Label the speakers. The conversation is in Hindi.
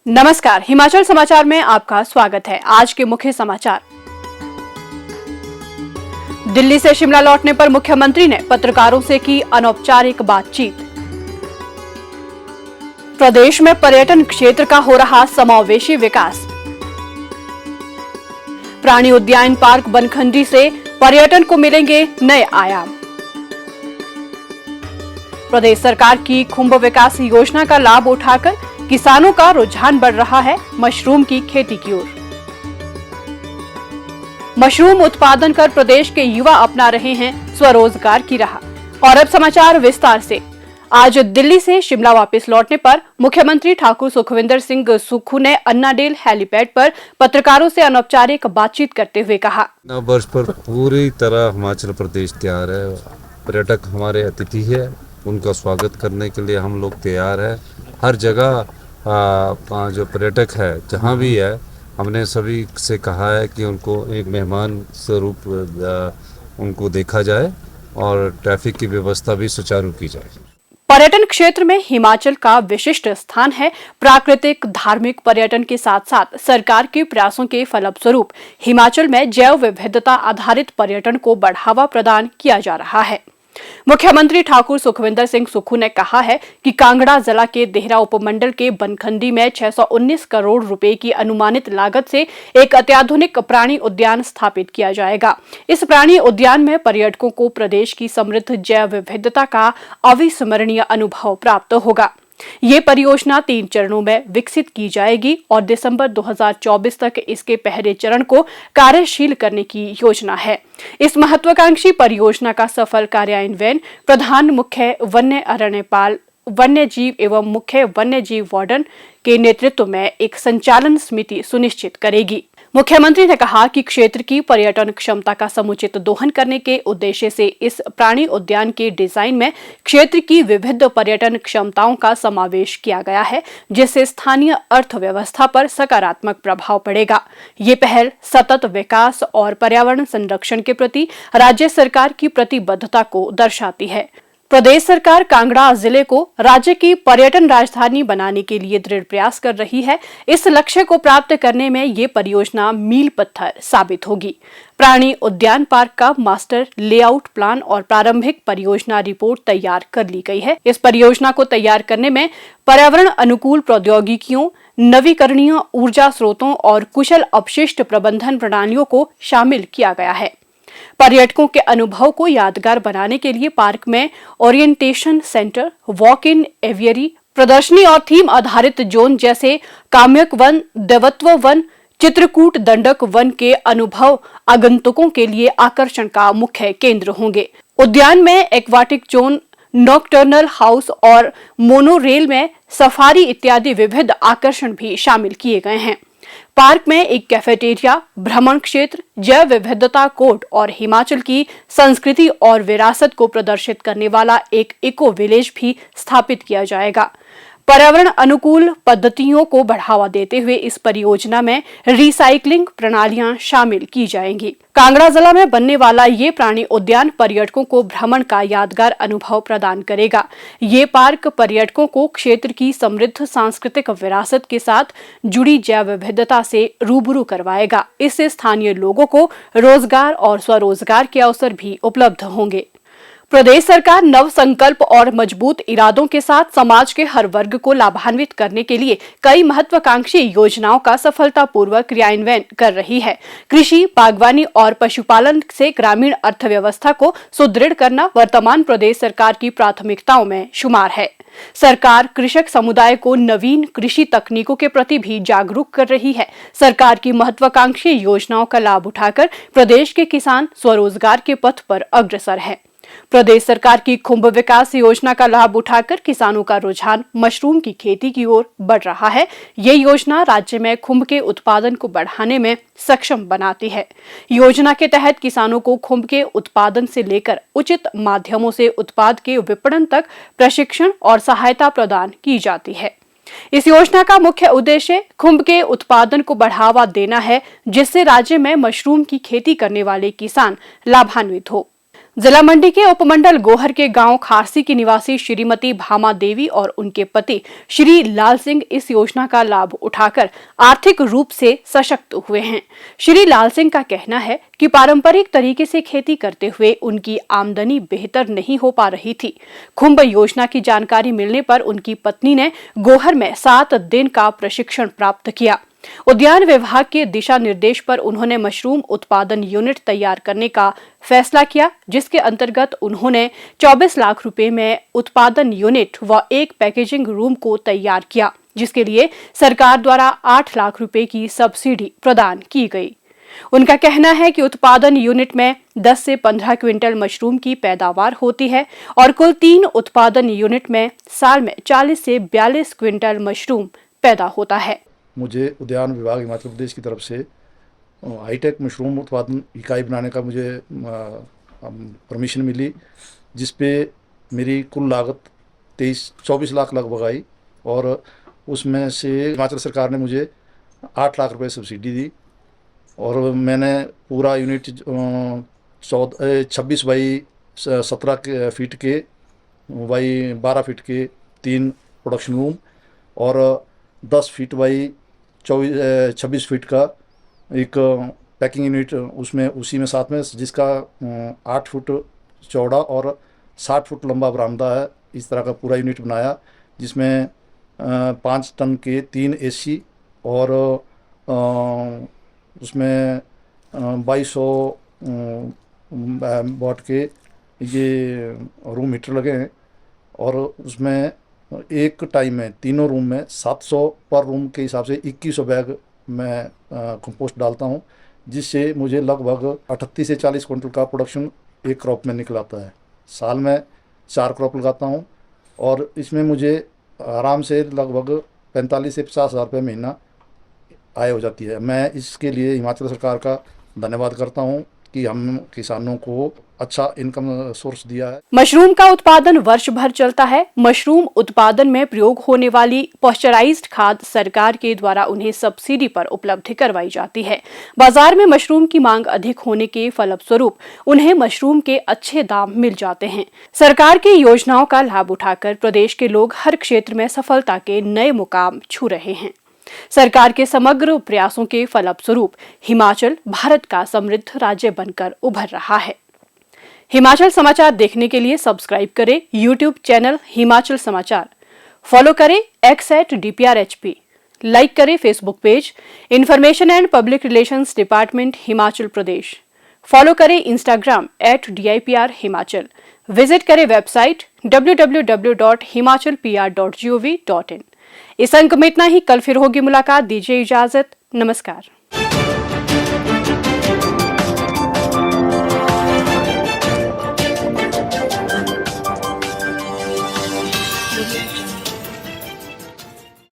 Speaker 1: नमस्कार, हिमाचल समाचार में आपका स्वागत है। आज के मुख्य समाचार। दिल्ली से शिमला लौटने पर मुख्यमंत्री ने पत्रकारों से की अनौपचारिक बातचीत। प्रदेश में पर्यटन क्षेत्र का हो रहा समावेशी विकास। प्राणी उद्यान पार्क बनखंडी से पर्यटन को मिलेंगे नए आयाम। प्रदेश सरकार की खुंब विकास योजना का लाभ उठाकर किसानों का रुझान बढ़ रहा है मशरूम की खेती की ओर। मशरूम उत्पादन कर प्रदेश के युवा अपना रहे हैं स्वरोजगार की राह। और अब समाचार विस्तार से। आज दिल्ली से शिमला वापस लौटने पर मुख्यमंत्री ठाकुर सुखविंदर सिंह सुक्खू ने अन्नाडेल हेलीपैड पर पत्रकारों से अनौपचारिक बातचीत करते हुए कहा,
Speaker 2: नव वर्ष पर पूरी तरह हिमाचल प्रदेश तैयार है। पर्यटक हमारे अतिथि है, उनका स्वागत करने के लिए हम लोग तैयार है। हर जगह जो पर्यटक है जहाँ भी है, हमने सभी से कहा है कि उनको एक मेहमान स्वरूप उनको देखा जाए और ट्रैफिक की व्यवस्था भी सुचारू की जाए।
Speaker 1: पर्यटन क्षेत्र में हिमाचल का विशिष्ट स्थान है। प्राकृतिक धार्मिक पर्यटन के साथ साथ सरकार के प्रयासों के फलस्वरूप हिमाचल में जैव विविधता आधारित पर्यटन को बढ़ावा प्रदान किया जा रहा है। मुख्यमंत्री ठाकुर सुखविंदर सिंह सुक्खू ने कहा है कि कांगड़ा जिला के देहरा उपमंडल के बनखंडी में 619 करोड़ रुपए की अनुमानित लागत से एक अत्याधुनिक प्राणी उद्यान स्थापित किया जाएगा। इस प्राणी उद्यान में पर्यटकों को प्रदेश की समृद्ध जैव विविधता का अविस्मरणीय अनुभव प्राप्त होगा। ये परियोजना 3 चरणों में विकसित की जाएगी और दिसंबर 2024 तक इसके पहले चरण को कार्यशील करने की योजना है। इस महत्वाकांक्षी परियोजना का सफल कार्यान्वयन प्रधान मुख्य वन्य अरण्यपाल वन्य जीव एवं मुख्य वन्य जीव वार्डन के नेतृत्व में एक संचालन समिति सुनिश्चित करेगी। मुख्यमंत्री ने कहा कि क्षेत्र की पर्यटन क्षमता का समुचित दोहन करने के उद्देश्य से इस प्राणी उद्यान के डिजाइन में क्षेत्र की विविध पर्यटन क्षमताओं का समावेश किया गया है, जिससे स्थानीय अर्थव्यवस्था पर सकारात्मक प्रभाव पड़ेगा। ये पहल सतत विकास और पर्यावरण संरक्षण के प्रति राज्य सरकार की प्रतिबद्धता को दर्शाती है। प्रदेश सरकार कांगड़ा जिले को राज्य की पर्यटन राजधानी बनाने के लिए दृढ़ प्रयास कर रही है। इस लक्ष्य को प्राप्त करने में ये परियोजना मील पत्थर साबित होगी। प्राणी उद्यान पार्क का मास्टर लेआउट प्लान और प्रारंभिक परियोजना रिपोर्ट तैयार कर ली गई है। इस परियोजना को तैयार करने में पर्यावरण अनुकूल प्रौद्योगिकियों, नवीकरणीय ऊर्जा स्रोतों और कुशल अपशिष्ट प्रबंधन प्रणालियों को शामिल किया गया है। पर्यटकों के अनुभव को यादगार बनाने के लिए पार्क में orientation centre, walk in aviary, प्रदर्शनी और थीम आधारित जोन जैसे काम्यक वन, देवत्व वन, चित्रकूट दंडक वन के अनुभव आगंतुकों के लिए आकर्षण का मुख्य केंद्र होंगे। उद्यान में एक्वाटिक जोन, नॉकटर्नल हाउस और मोनोरेल में सफारी इत्यादि विविध आकर्षण भी शामिल किए गए हैं। पार्क में एक कैफेटेरिया, भ्रमण क्षेत्र, जैव विविधता कोर्ट और हिमाचल की संस्कृति और विरासत को प्रदर्शित करने वाला एक इको विलेज भी स्थापित किया जाएगा। पर्यावरण अनुकूल पद्धतियों को बढ़ावा देते हुए इस परियोजना में रिसाइकलिंग प्रणालियां शामिल की जाएंगी। कांगड़ा जिला में बनने वाला ये प्राणी उद्यान पर्यटकों को भ्रमण का यादगार अनुभव प्रदान करेगा। ये पार्क पर्यटकों को क्षेत्र की समृद्ध सांस्कृतिक विरासत के साथ जुड़ी जैव विविधता से रूबरू करवाएगा। इससे स्थानीय लोगों को रोजगार और स्वरोजगार के अवसर भी उपलब्ध होंगे। प्रदेश सरकार नव संकल्प और मजबूत इरादों के साथ समाज के हर वर्ग को लाभान्वित करने के लिए कई महत्वाकांक्षी योजनाओं का सफलतापूर्वक क्रियान्वयन कर रही है। कृषि, बागवानी और पशुपालन से ग्रामीण अर्थव्यवस्था को सुदृढ़ करना वर्तमान प्रदेश सरकार की प्राथमिकताओं में शुमार है। सरकार कृषक समुदाय को नवीन कृषि तकनीकों के प्रति भी जागरूक कर रही है। सरकार की महत्वाकांक्षी योजनाओं का लाभ उठाकर प्रदेश के किसान स्वरोजगार के पथ पर अग्रसर है। प्रदेश सरकार की खुंब विकास योजना का लाभ उठाकर किसानों का रुझान मशरूम की खेती की ओर बढ़ रहा है। ये योजना राज्य में खुंब के उत्पादन को बढ़ाने में सक्षम बनाती है। योजना के तहत किसानों को खुंब के उत्पादन से लेकर उचित माध्यमों से उत्पाद के विपणन तक प्रशिक्षण और सहायता प्रदान की जाती है। इस योजना का मुख्य उद्देश्य खुंब के उत्पादन को बढ़ावा देना है, जिससे राज्य में मशरूम की खेती करने वाले किसान लाभान्वित हो। जिला मंडी के उपमंडल गोहर के गांव खारसी की निवासी श्रीमती भामा देवी और उनके पति श्री लाल सिंह इस योजना का लाभ उठाकर आर्थिक रूप से सशक्त हुए हैं। श्री लाल सिंह का कहना है कि पारंपरिक तरीके से खेती करते हुए उनकी आमदनी बेहतर नहीं हो पा रही थी। खुंब योजना की जानकारी मिलने पर उनकी पत्नी ने गोहर में 7 दिन का प्रशिक्षण प्राप्त किया। उद्यान विभाग के दिशा निर्देश पर उन्होंने मशरूम उत्पादन यूनिट तैयार करने का फैसला किया, जिसके अंतर्गत उन्होंने 24 लाख रुपए में उत्पादन यूनिट व एक पैकेजिंग रूम को तैयार किया, जिसके लिए सरकार द्वारा 8 लाख रुपए की सब्सिडी प्रदान की गई। उनका कहना है कि उत्पादन यूनिट में 10 से 15 क्विंटल मशरूम की पैदावार होती है और कुल 3 उत्पादन यूनिट में साल में 40 से 42 क्विंटल मशरूम पैदा होता है।
Speaker 3: मुझे उद्यान विभाग हिमाचल प्रदेश की तरफ से हाईटेक मशरूम उत्पादन इकाई बनाने का मुझे परमिशन मिली, जिस पे मेरी कुल लागत 24 लाख लगभग आई और उसमें से हिमाचल सरकार ने मुझे 8 लाख रुपए सब्सिडी दी और मैंने पूरा यूनिट 26 बाई 17 फीट के बाई 12 फीट के 3 प्रोडक्शन रूम और 10 फीट बाई 26 फीट का एक पैकिंग यूनिट उसमें उसी में साथ में, जिसका 8 फुट चौड़ा और 60 फुट लंबा बरामदा है। इस तरह का पूरा यूनिट बनाया, जिसमें 5 टन के 3 एसी और उसमें 2200 वाट के ये रूम हीटर लगे हैं और उसमें एक टाइम में तीनों रूम में 700 पर रूम के हिसाब से 2100 बैग मैं कंपोस्ट डालता हूं, जिससे मुझे लगभग 38 से 40 क्विंटल का प्रोडक्शन एक क्रॉप में निकल आता है। साल में 4 क्रॉप लगाता हूं और इसमें मुझे आराम से लगभग 45 से 50 हज़ार रुपये महीना आय हो जाती है। मैं इसके लिए हिमाचल सरकार का धन्यवाद करता हूं कि हम किसानों को अच्छा इनकम सोर्स दिया है।
Speaker 1: मशरूम का उत्पादन वर्ष भर चलता है। मशरूम उत्पादन में प्रयोग होने वाली पॉस्चराइज्ड खाद सरकार के द्वारा उन्हें सब्सिडी पर उपलब्ध करवाई जाती है। बाजार में मशरूम की मांग अधिक होने के फलस्वरूप उन्हें मशरूम के अच्छे दाम मिल जाते हैं। सरकार की योजनाओं का लाभ उठाकर प्रदेश के लोग हर क्षेत्र में सफलता के नए मुकाम छू रहे हैं। सरकार के समग्र प्रयासों के फलस्वरूप हिमाचल भारत का समृद्ध राज्य बनकर उभर रहा है। हिमाचल समाचार देखने के लिए सब्सक्राइब करें YouTube चैनल हिमाचल समाचार, फॉलो करें x@DPRHP, लाइक करें Facebook page information and public relations department Himachal Pradesh, follow करें इंस्टाग्राम @DIPR हिमाचल, विजिट करें वेबसाइट www.himachalpr.gov.in। इस अंक में इतना ही। कल फिर होगी मुलाकात। दीजिए इजाजत। नमस्कार।